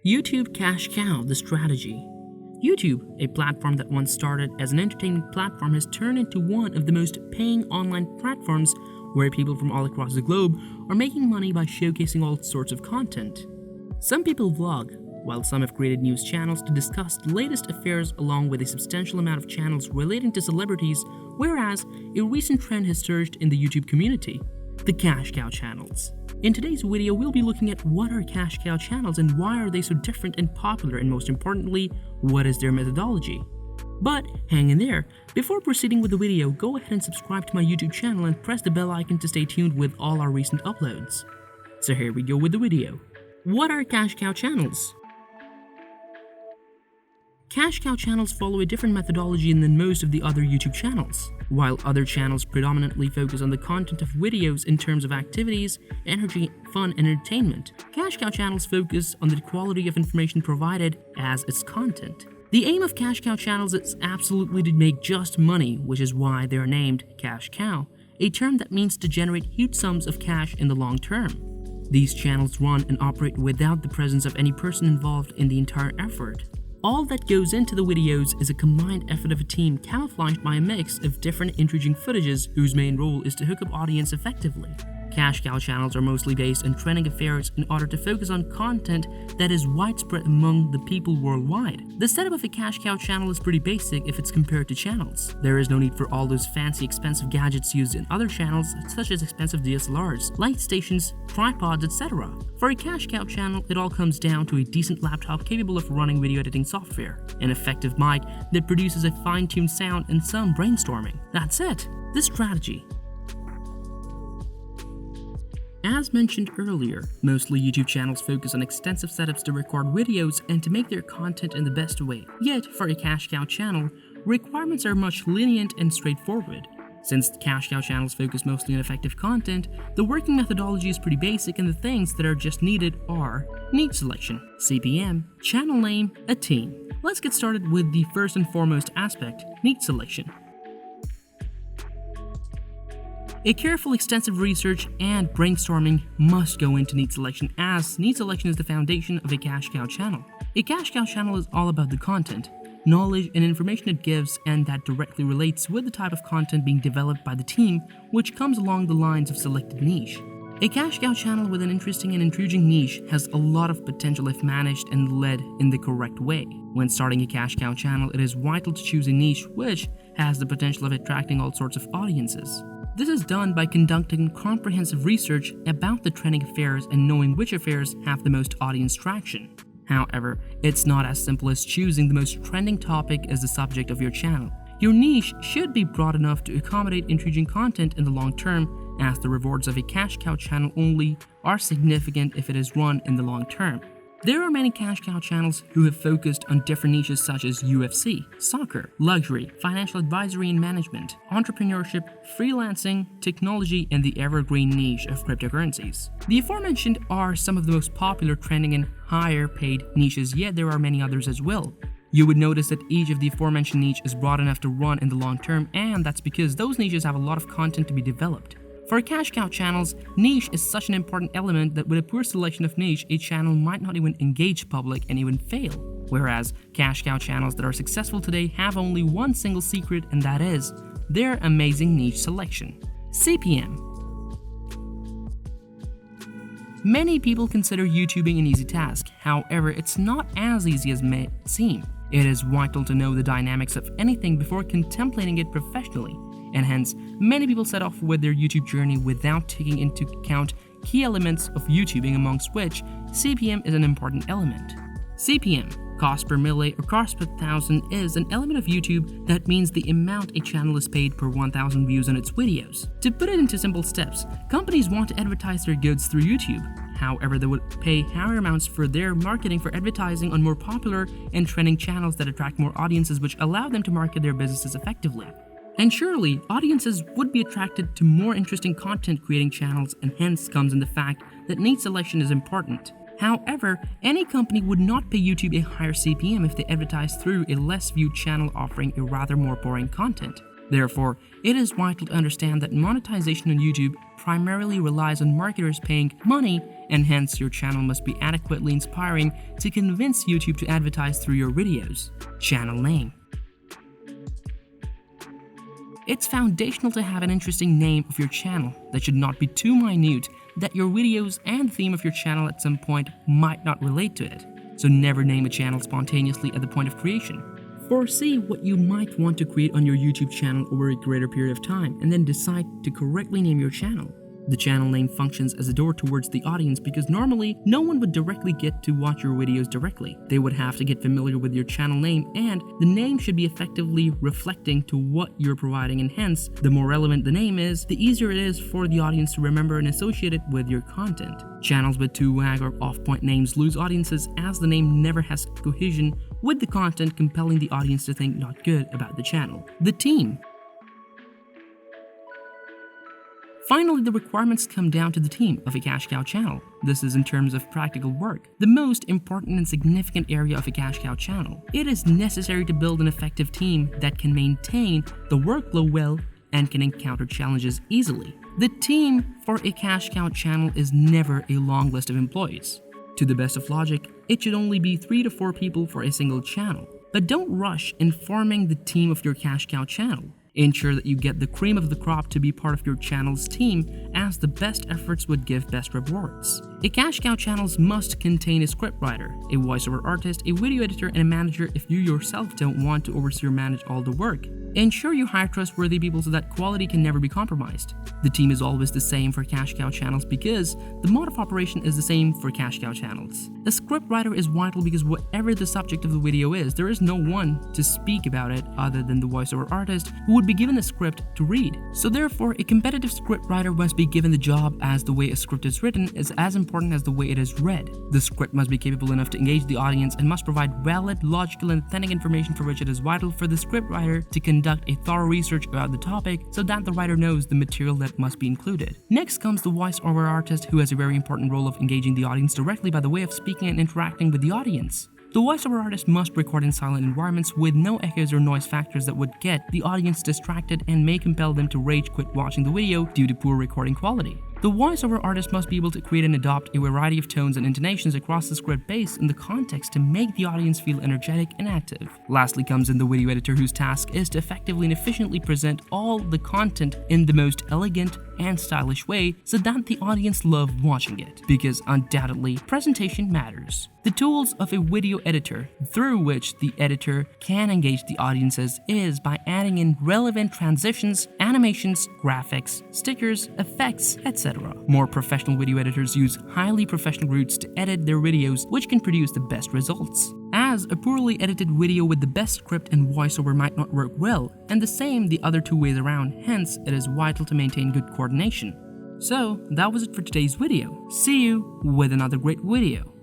YouTube Cashcow, the strategy. YouTube, a platform that once started as an entertainment platform, has turned into one of the most paying online platforms where people from all across the globe are making money by showcasing all sorts of content. Some people vlog, while some have created news channels to discuss the latest affairs along with a substantial amount of channels relating to celebrities, whereas a recent trend has surged in the YouTube community, the Cashcow channels. In today's video, we'll be looking at what are Cashcow channels and why are they so different and popular, and most importantly, what is their methodology. But hang in there, before proceeding with the video, go ahead and subscribe to my YouTube channel and press the bell icon to stay tuned with all our recent uploads. So here we go with the video. What are Cashcow channels? Cashcow channels follow a different methodology than most of the other YouTube channels. While other channels predominantly focus on the content of videos in terms of activities, energy, fun, and entertainment, Cashcow channels focus on the quality of information provided as its content. The aim of Cashcow channels is absolutely to make just money, which is why they are named Cashcow, a term that means to generate huge sums of cash in the long term. These channels run and operate without the presence of any person involved in the entire effort. All that goes into the videos is a combined effort of a team camouflaged by a mix of different intriguing footages whose main role is to hook up audience effectively. Cashcow channels are mostly based on trending affairs in order to focus on content that is widespread among the people worldwide. The setup of a Cashcow channel is pretty basic if it's compared to channels. There is no need for all those fancy expensive gadgets used in other channels such as expensive DSLRs, light stations, tripods, etc. For a Cashcow channel, it all comes down to a decent laptop capable of running video editing software, an effective mic that produces a fine-tuned sound, and some brainstorming. That's it. The strategy. As mentioned earlier, mostly YouTube channels focus on extensive setups to record videos and to make their content in the best way. Yet, for a Cashcow channel, requirements are much lenient and straightforward. Since Cashcow channels focus mostly on effective content, the working methodology is pretty basic, and the things that are just needed are niche selection, CPM, channel name, a team. Let's get started with the first and foremost aspect, niche selection. A careful, extensive research and brainstorming must go into niche selection, as niche selection is the foundation of a Cashcow channel. A Cashcow channel is all about the content, knowledge, and information it gives, and that directly relates with the type of content being developed by the team, which comes along the lines of selected niche. A Cashcow channel with an interesting and intriguing niche has a lot of potential if managed and led in the correct way. When starting a Cashcow channel, it is vital to choose a niche which has the potential of attracting all sorts of audiences. This is done by conducting comprehensive research about the trending affairs and knowing which affairs have the most audience traction. However, it's not as simple as choosing the most trending topic as the subject of your channel. Your niche should be broad enough to accommodate intriguing content in the long term, as the rewards of a Cashcow channel only are significant if it is run in the long term. There are many Cashcow channels who have focused on different niches such as UFC, soccer, luxury, financial advisory and management, entrepreneurship, freelancing, technology, and the evergreen niche of cryptocurrencies. The aforementioned are some of the most popular, trending, and higher paid niches, yet there are many others as well. You would notice that each of the aforementioned niche is broad enough to run in the long term, and that's because those niches have a lot of content to be developed. For Cashcow channels, niche is such an important element that with a poor selection of niche, a channel might not even engage public and even fail. Whereas Cashcow channels that are successful today have only one single secret, and that is their amazing niche selection. CPM. Many people consider YouTubing an easy task. However, it's not as easy as may seem. It is vital to know the dynamics of anything before contemplating it professionally. And hence, many people set off with their YouTube journey without taking into account key elements of YouTubing, amongst which CPM is an important element. CPM, cost per milli or cost per thousand, is an element of YouTube that means the amount a channel is paid per 1,000 views on its videos. To put it into simple steps, companies want to advertise their goods through YouTube. However, they would pay higher amounts for their marketing for advertising on more popular and trending channels that attract more audiences, which allow them to market their businesses effectively. And surely, audiences would be attracted to more interesting content creating channels, and hence comes in the fact that niche selection is important. However, any company would not pay YouTube a higher CPM if they advertise through a less viewed channel offering a rather more boring content. Therefore, it is vital to understand that monetization on YouTube primarily relies on marketers paying money and hence your channel must be adequately inspiring to convince YouTube to advertise through your videos. Channel name. It's foundational to have an interesting name of your channel that should not be too minute that your videos and theme of your channel at some point might not relate to it. So never name a channel spontaneously at the point of creation. Foresee what you might want to create on your YouTube channel over a greater period of time and then decide to correctly name your channel. The channel name functions as a door towards the audience because normally no one would directly get to watch your videos directly. They would have to get familiar with your channel name, and the name should be effectively reflecting to what you're providing, and hence, the more relevant the name is, the easier it is for the audience to remember and associate it with your content. Channels with too wag or off-point names lose audiences as the name never has cohesion with the content, compelling the audience to think not good about the channel. The team. Finally, the requirements come down to the team of a Cashcow channel. This is in terms of practical work, the most important and significant area of a Cashcow channel. It is necessary to build an effective team that can maintain the workflow well and can encounter challenges easily. The team for a Cashcow channel is never a long list of employees. To the best of logic, it should only be 3 to 4 people for a single channel. But don't rush in forming the team of your Cashcow channel. Ensure that you get the cream of the crop to be part of your channel's team, as the best efforts would give best rewards. A Cashcow channel must contain a scriptwriter, a voiceover artist, a video editor, and a manager if you yourself don't want to oversee or manage all the work. Ensure you hire trustworthy people so that quality can never be compromised. The team is always the same for Cashcow channels because the mode of operation is the same for Cashcow channels. A scriptwriter is vital because whatever the subject of the video is, there is no one to speak about it other than the voiceover artist who would be given a script to read. So therefore, a competitive scriptwriter must be given the job, as the way a script is written is as important as the way it is read. The script must be capable enough to engage the audience and must provide valid, logical, and authentic information, for which it is vital for the scriptwriter to conduct a thorough research about the topic so that the writer knows the material that must be included. Next comes the voiceover artist, who has a very important role of engaging the audience directly by the way of speaking and interacting with the audience. The voiceover artist must record in silent environments with no echoes or noise factors that would get the audience distracted and may compel them to rage quit watching the video due to poor recording quality. The voiceover artist must be able to create and adopt a variety of tones and intonations across the script based on the context to make the audience feel energetic and active. Lastly comes in the video editor, whose task is to effectively and efficiently present all the content in the most elegant and stylish way so that the audience love watching it, because undoubtedly presentation matters. The tools of a video editor through which the editor can engage the audiences is by adding in relevant transitions, animations, graphics, stickers, effects, etc. More professional video editors use highly professional routes to edit their videos, which can produce the best results. As a poorly edited video with the best script and voiceover might not work well, and the same the other two ways around, hence it is vital to maintain good coordination. So that was it for today's video. See you with another great video.